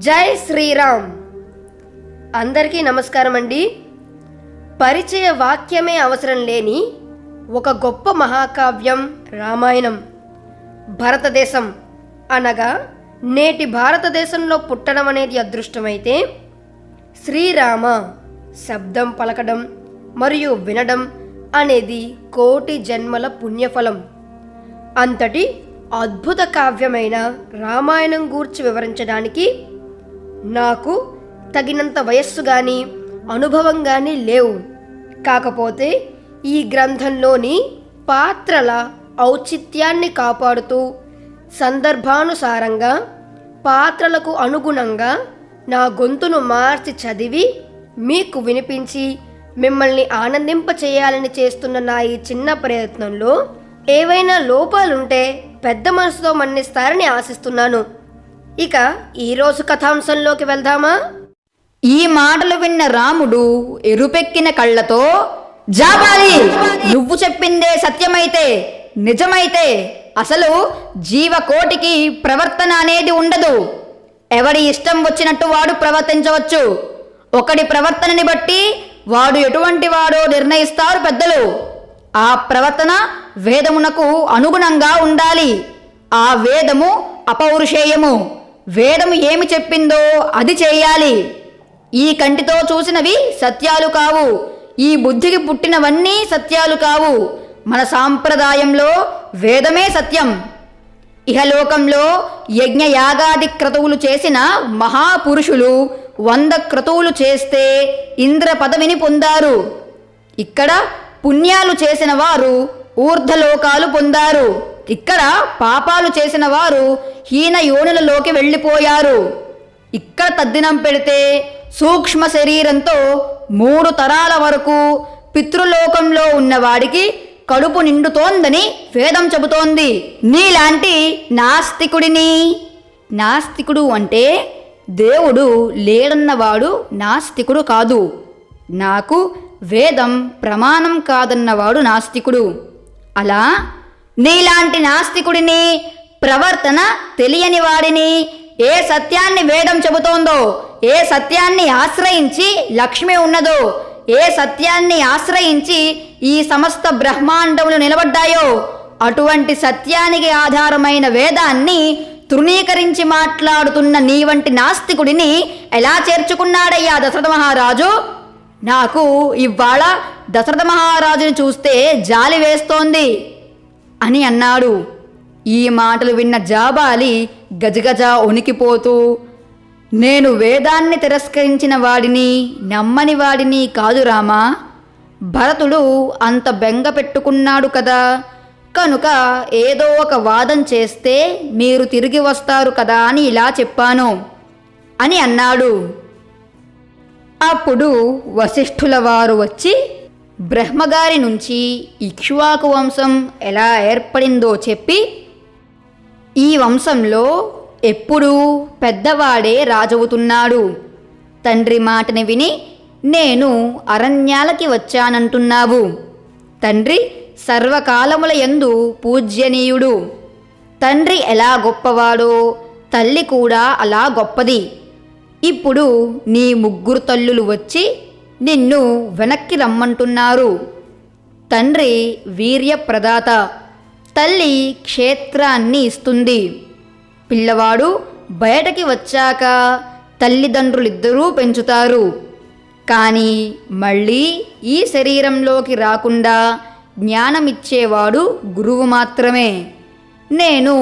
జై శ్రీరామ్. అందరికీ నమస్కారం అండి. పరిచయ వాక్యమే అవసరం లేని ఒక గొప్ప మహాకావ్యం రామాయణం. భారతదేశం అనగా నేటి భారతదేశంలో పుట్టడం అనేది అదృష్టమైతే, శ్రీరామ శబ్దం పలకడం మరియు వినడం అనేది కోటి జన్మల పుణ్యఫలం. అంతటి అద్భుత కావ్యమైన రామాయణం గూర్చి వివరించడానికి నాకు తగినంత వయస్సు కానీ అనుభవం కానీ లేవు. కాకపోతే ఈ గ్రంథంలోని పాత్రల ఔచిత్యాన్ని కాపాడుతూ సందర్భానుసారంగా పాత్రలకు అనుగుణంగా నా గొంతును మార్చి చదివి మీకు వినిపించి మిమ్మల్ని ఆనందింపచేయాలని చేస్తున్న నా ఈ చిన్న ప్రయత్నంలో ఏవైనా లోపాలుంటే పెద్ద మనసుతో మన్నిస్తారని ఆశిస్తున్నాను. ఇక ఈరోజు కథాంశంలోకి వెళ్దామా? ఈ మాటలు విన్న రాముడు ఎరుపెక్కిన కళ్ళతో, జాబాలి, నువ్వు చెప్పిందే సత్యమైతే, నిజమైతే అసలు జీవకోటికి ప్రవర్తన అనేది ఉండదు. ఎవడి ఇష్టం వచ్చినట్టు వాడు ప్రవర్తించవచ్చు. ఒకడి ప్రవర్తనని బట్టి వాడు ఎటువంటి వాడో నిర్ణయిస్తారు పెద్దలు. ఆ ప్రవర్తన వేదమునకు అనుగుణంగా ఉండాలి. ఆ వేదము అపౌరుషేయము. వేదము ఏమి చెప్పిందో అది చేయాలి. ఈ కంటితో చూసినవి సత్యాలు కావు. ఈ బుద్ధికి పుట్టినవన్నీ సత్యాలు కావు. మన సాంప్రదాయంలో వేదమే సత్యం. ఇహలోకంలో యజ్ఞయాగాది క్రతువులు చేసిన మహాపురుషులు 100 క్రతువులు చేస్తే ఇంద్ర పదవిని పొందారు. ఇక్కడ పుణ్యాలు చేసిన వారు ఊర్ధ్వలోకాలు పొందారు. ఇక్కడ పాపాలు చేసిన వారు హీన యోనులలోకి వెళ్ళిపోయారు. ఇక్కడ తద్దినం పెడితే సూక్ష్మ శరీరంతో 3 తరాల వరకు పితృలోకంలో ఉన్నవాడికి కడుపు నిండుతోందని వేదం చెబుతోంది. నీలాంటి నాస్తికుడిని, నాస్తికుడు అంటే దేవుడు లేడన్నవాడు నాస్తికుడు కాదు. నాకు వేదం ప్రమాణం కాదన్నవాడు నాస్తికుడు. అలా నీలాంటి నాస్తికుడిని, ప్రవర్తన తెలియని వాడిని, ఏ సత్యాన్ని వేదం చెబుతోందో, ఏ సత్యాన్ని ఆశ్రయించి లక్ష్మి ఉన్నదో, ఏ సత్యాన్ని ఆశ్రయించి ఈ సమస్త బ్రహ్మాండములు నిలబడ్డాయో అటువంటి సత్యానికి ఆధారమైన వేదాన్ని తృణీకరించి మాట్లాడుతున్న నీ వంటి నాస్తికుడిని ఎలా చేర్చుకున్నాడయ్యా దశరథ మహారాజు? నాకు ఇవాళ దశరథ మహారాజుని చూస్తే జాలి వేస్తోంది అని అన్నాడు. ఈ మాటలు విన్న జాబాలి గజగజ వణికిపోతూ, నేను వేదాన్ని తిరస్కరించిన వాడిని, నమ్మని వాడిని కాదు రామా. భరతుడు అంత బెంగ పెట్టుకున్నాడు కదా, కనుక ఏదో ఒక వాదం చేస్తే మీరు తిరిగి వస్తారు కదా అని ఇలా చెప్పాను అని అన్నాడు. అప్పుడు వశిష్ఠుల వారు వచ్చి బ్రహ్మగారి నుంచి ఇక్ష్వాకు వంశం ఎలా ఏర్పడిందో చెప్పి, ఈ వంశంలో ఎప్పుడూ పెద్దవాడే రాజవుతున్నాడు. తండ్రి మాటని విని నేను అరణ్యాలకి వచ్చానంటున్నావు. తండ్రి సర్వకాలముల యందు పూజ్యనీయుడు. తండ్రి ఎలా గొప్పవాడో తల్లి కూడా అలా గొప్పది. ఇప్పుడు నీ 3 తల్లులు వచ్చి నిన్ను వెనక్కి రమ్మంటున్నారు. తండ్రి వీర్యప్రదాత, తల్లి క్షేత్రాన్ని ఇస్తుంది. పిల్లవాడు బయటకి వచ్చాక తల్లిదండ్రులిద్దరూ పెంచుతారు. కానీ మళ్ళీ ఈ శరీరంలోకి రాకుండా జ్ఞానమిచ్చేవాడు గురువు మాత్రమే. నేను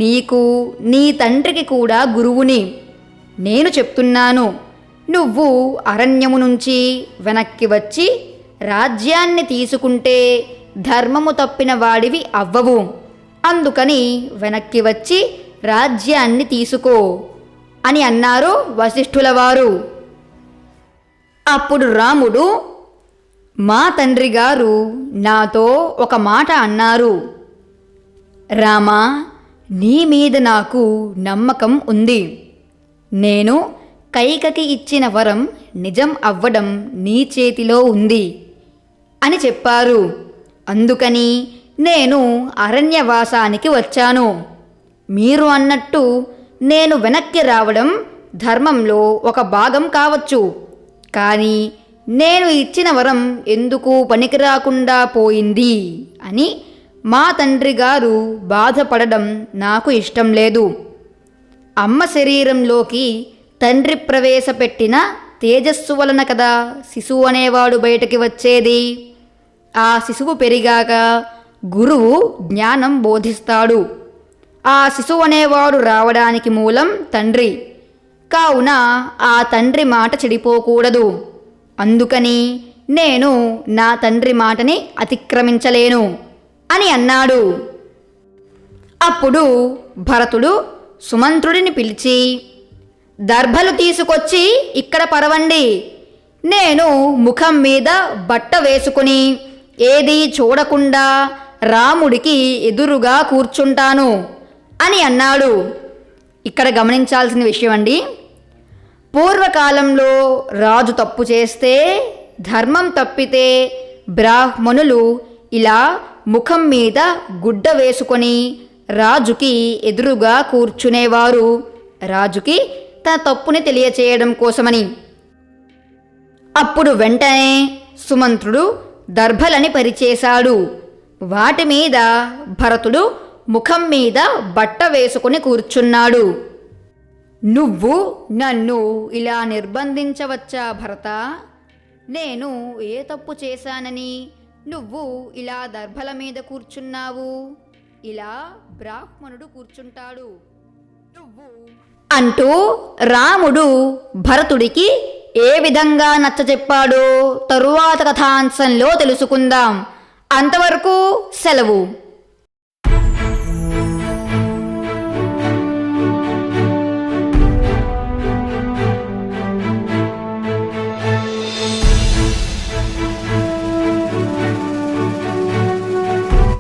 నీకు, నీ తండ్రికి కూడా గురువుని. నేను చెప్తున్నాను, నువ్వు అరణ్యము నుంచి వెనక్కి వచ్చి రాజ్యాన్ని తీసుకుంటే ధర్మము తప్పిన వాడివి అవ్వవు. అందుకని వెనక్కి వచ్చి రాజ్యాన్ని తీసుకో అని అన్నారు వశిష్ఠుల వారు. అప్పుడు రాముడు, మా తండ్రి గారు నాతో ఒక మాట అన్నారు. రామా, నీ మీద నాకు నమ్మకం ఉంది. నేను కైకకి ఇచ్చిన వరం నిజం అవ్వడం నీ చేతిలో ఉంది అని చెప్పారు. అందుకని నేను అరణ్యవాసానికి వచ్చాను. మీరు అన్నట్టు నేను వెనక్కి రావడం ధర్మంలో ఒక భాగం కావచ్చు. కానీ నేను ఇచ్చిన వరం ఎందుకు పనికిరాకుండా పోయింది అని మా తండ్రి గారు బాధపడడం నాకు ఇష్టం లేదు. అమ్మ శరీరంలోకి తండ్రి ప్రవేశపెట్టిన తేజస్సు వలన కదా శిశువు అనేవాడు బయటికి వచ్చేది. ఆ శిశువు పెరిగాక గురువు జ్ఞానం బోధిస్తాడు. ఆ శిశువు అనేవాడు రావడానికి మూలం తండ్రి. కావున ఆ తండ్రి మాట చెడిపోకూడదు. అందుకని నేను నా తండ్రి మాటని అతిక్రమించలేను అని అన్నాడు. అప్పుడు భరతుడు సుమంత్రుడిని పిలిచి, దర్భలు తీసుకొచ్చి ఇక్కడ పరవండి. నేను ముఖం మీద బట్ట వేసుకుని ఏదీ చూడకుండా రాముడికి ఎదురుగా కూర్చుంటాను అని అన్నాడు. ఇక్కడ గమనించాల్సిన విషయం అండి, పూర్వకాలంలో రాజు తప్పు చేస్తే, ధర్మం తప్పితే బ్రాహ్మణులు ఇలా ముఖం మీద గుడ్డ వేసుకొని రాజుకి ఎదురుగా కూర్చునేవారు, రాజుకి తన తప్పుని తెలియచేయడం కోసమని. అప్పుడు వెంటనే సుమంత్రుడు దర్భలని పరిచేశాడు. వాటి మీద భరతుడు ముఖం మీద బట్ట వేసుకుని కూర్చున్నాడు. నువ్వు నన్ను ఇలా నిర్బంధించవచ్చా భరత? నేను ఏ తప్పు చేశానని నువ్వు ఇలా దర్భల మీద కూర్చున్నావు? ఇలా బ్రాహ్మణుడు కూర్చుంటాడు నువ్వు అంటూ రాముడు భరతుడికి ఏ విధంగా నచ్చజెప్పాడో తరువాత కథాంశంలో తెలుసుకుందాం. అంతవరకు సెలవు.